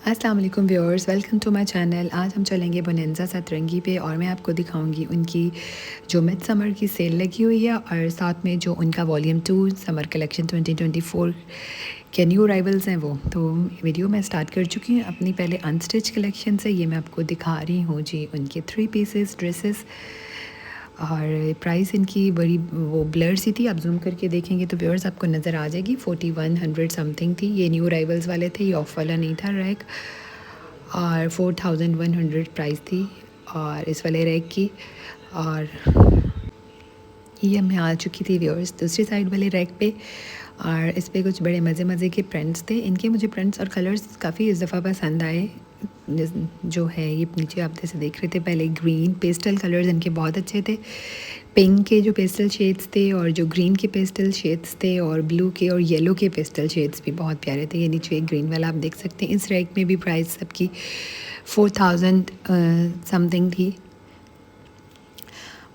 अस्सलाम वालेकुम viewers, welcome to my channel. आज हम चलेंगे बोनेंजा सतरंगी पे और मैं आपको दिखाऊंगी उनकी जो मिड समर की सेल लगी हुई है और साथ में जो उनका वॉल्यूम 2 समर कलेक्शन 2024 के न्यू अराइवल्स हैं वो। तो वीडियो मैं स्टार्ट कर चुकी हूँ अपनी पहले अनस्टिच कलेक्शन से। ये मैं आपको दिखा रही हूँ जी उनके 3 पीसेस ड्रेसेस और प्राइस इनकी बड़ी वो ब्लर सी थी, आप जूम करके देखेंगे तो व्यूअर्स आपको नज़र आ जाएगी। 4100 समथिंग थी। ये न्यू अराइवल्स वाले थे, ये ऑफ वाला नहीं था रैक। और 4100 प्राइस थी और इस वाले रैक की। और ये मैं आ चुकी थी व्यूअर्स दूसरी साइड वाले रैक पे और इस पे कुछ बड़े मज़े मज़े के प्रिंट्स थे। इनके मुझे प्रिंट्स और कलर्स काफ़ी इस दफ़ा पसंद आए। जो है ये नीचे आप जैसे देख रहे थे पहले ग्रीन पेस्टल कलर्स इनके बहुत अच्छे थे। पिंक के जो पेस्टल शेड्स थे और जो ग्रीन के पेस्टल शेड्स थे और ब्लू के और येलो के पेस्टल शेड्स भी बहुत प्यारे थे। ये नीचे एक ग्रीन वाला आप देख सकते हैं। इस रैक में भी प्राइस सबकी 4000 समथिंग थी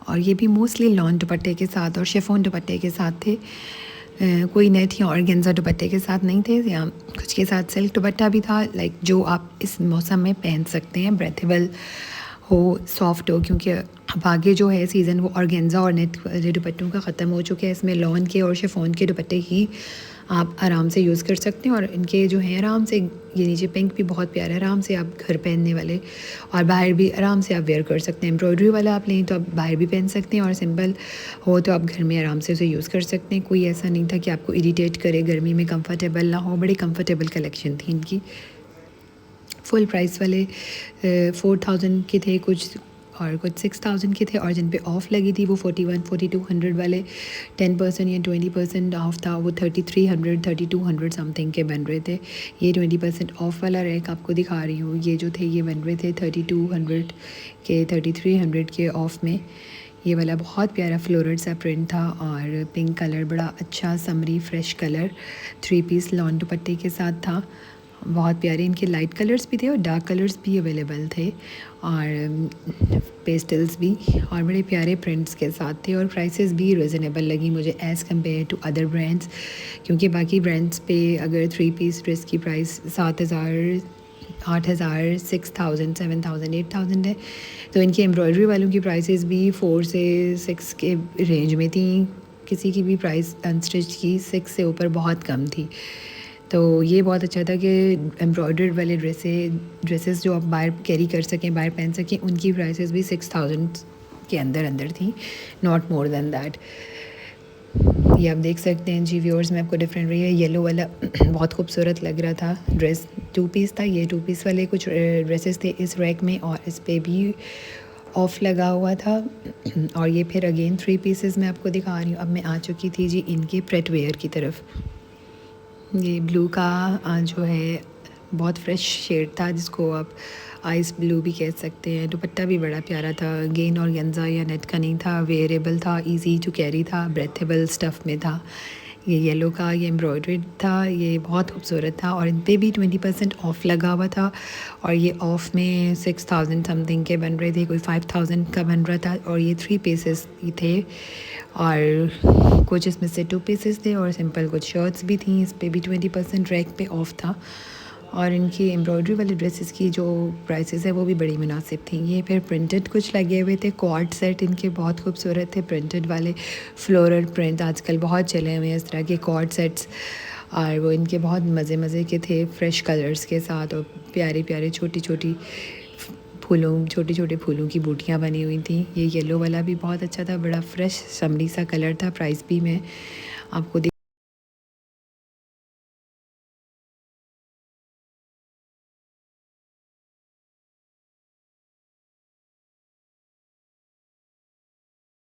और ये भी मोस्टली लॉन दुपट्टे के साथ और शिफॉन दुपट्टे के साथ थे। कोई नेट या ऑर्गेन्जा दुपट्टे के साथ नहीं थे, या कुछ के साथ सिल्क दुपट्टा भी था, लाइक जो आप इस मौसम में पहन सकते हैं, ब्रेथेबल हो, सॉफ्ट हो। क्योंकि अब आगे जो है सीज़न वो ऑर्गेन्जा और नेट वाले दुपट्टों का ख़त्म हो चुके हैं। इसमें लॉन के और शिफॉन के दुपट्टे ही आप आराम से यूज़ कर सकते हैं और इनके जो हैं आराम से, ये नीचे पिंक भी बहुत प्यारा है, आराम से आप घर पहनने वाले और बाहर भी आराम से आप वेयर कर सकते हैं। एम्ब्रॉयडरी वाला आप लें तो आप बाहर भी पहन सकते हैं और सिंपल हो तो आप घर में आराम से उसे यूज़ कर सकते हैं। कोई ऐसा नहीं था कि आपको इरिटेट करे, गर्मी में कंफर्टेबल ना हो। बड़ी कंफर्टेबल कलेक्शन थी इनकी। फुल प्राइस वाले 4000 के थे कुछ और कुछ 6000 के थे और जिन पे ऑफ़ लगी थी वो 4200 वाले 10% या 20% ऑफ था, वो 3300 3200 समथिंग के बन रहे थे। ये 20% ऑफ वाला रैक आपको दिखा रही हूँ। ये जो थे ये बन रहे थे 3200 के 3300 के ऑफ़ में। ये वाला बहुत प्यारा फ्लोरल सा प्रिंट था और पिंक कलर बड़ा अच्छा summery fresh colour 3 piece lawn दुपट्टे के साथ था। बहुत प्यारे इनके लाइट कलर्स भी थे और डार्क कलर्स भी अवेलेबल थे और पेस्टल्स भी, और बड़े प्यारे प्रिंट्स के साथ थे और प्राइसेस भी रिजनेबल लगी मुझे as compare to other brands. क्योंकि बाकी ब्रांड्स पे अगर 3 पीस ड्रेस की प्राइस 7000 8000 6000 7000 8000 है, तो इनकी एम्ब्रॉयडरी वालों की प्राइसेस भी 4 से 6 के रेंज में थी। किसी की भी प्राइस अनस्टिच की 6 से ऊपर बहुत कम थी। तो ये बहुत अच्छा था कि एम्ब्रॉयडर्ड वाले ड्रेसेस जो आप बाहर कैरी कर सकें, बाहर पहन सकें, उनकी प्राइसेस भी 6000 के अंदर अंदर थी, नॉट मोर देन दैट। ये आप देख सकते हैं जी व्यूअर्स में आपको डिफरेंट रही है। येलो वाला बहुत खूबसूरत लग रहा था ड्रेस, 2 पीस था। ये 2 पीस वाले कुछ ड्रेसेस थे इस रैक में और इस पे भी ऑफ लगा हुआ था। और ये फिर अगेन 3 पीसेस मैं आपको दिखा रही हूँ। अब मैं आ चुकी थी जी इनके प्रेट वेयर की तरफ। ये ब्लू का जो है बहुत फ्रेश शेड था, जिसको आप आइस ब्लू भी कह सकते हैं। दुपट्टा भी बड़ा प्यारा था, गेन और गेंजा या नेट का नहीं था, वेयरेबल था, इजी टू कैरी था, ब्रेथेबल स्टफ़ में था। ये येलो का ये एम्ब्रॉयडर्ड था, ये बहुत खूबसूरत था और इन पे भी 20% ऑफ़ लगा हुआ था। और ये ऑफ़ में 6000 समथिंग के बन रहे थे, कोई 5000 का बन रहा था और ये 3 पीसेस थे और कुछ इसमें से 2 पीसेस थे और सिंपल कुछ शर्ट्स भी थी। इस पे भी 20% रैक पे ऑफ था और इनकी एम्ब्रॉयडरी वाले ड्रेसेस की जो प्राइसेस है वो भी बड़ी मुनासिब थी। ये फिर प्रिंटेड कुछ लगे हुए थे, क्वाड सेट इनके बहुत खूबसूरत थे, प्रिंटेड वाले फ्लोरल प्रिंट आजकल बहुत चले हुए हैं इस तरह के क्वाड सेट्स। और वो इनके बहुत मज़े मज़े के थे, फ्रेश कलर्स के साथ और प्यारी प्यारी छोटी छोटी छोटे छोटे फूलों की बूटियाँ बनी हुई थी। ये येलो वाला भी बहुत अच्छा था, बड़ा फ्रेश समरी सा कलर था। प्राइस भी मैं आपको